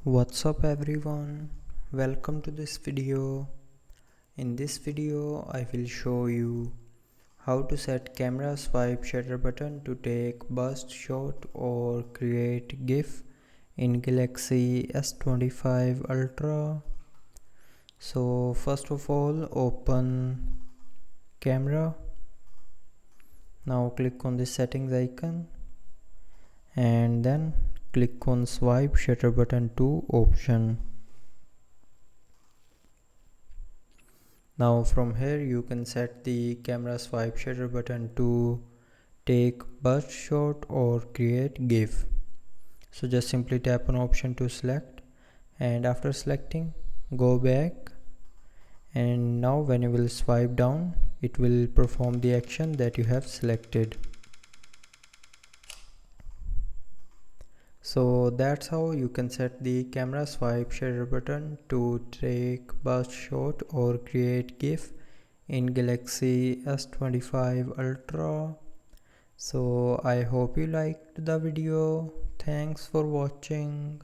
What's up everyone, welcome to this video. In this video I will show you how to set camera swipe shutter button to take burst shot or create GIF in Galaxy S25 Ultra. So first of all, open camera. Now click on the settings icon and then click on swipe shutter button to option. Now from here you can set the camera swipe shutter button to take burst shot or create GIF. So just simply tap on option to select, and after selecting go back, and now when you will swipe down it will perform the action that you have selected. So that's how you can set the camera swipe shutter button to take burst shot or create GIF in Galaxy S25 Ultra. So I hope you liked the video. Thanks for watching.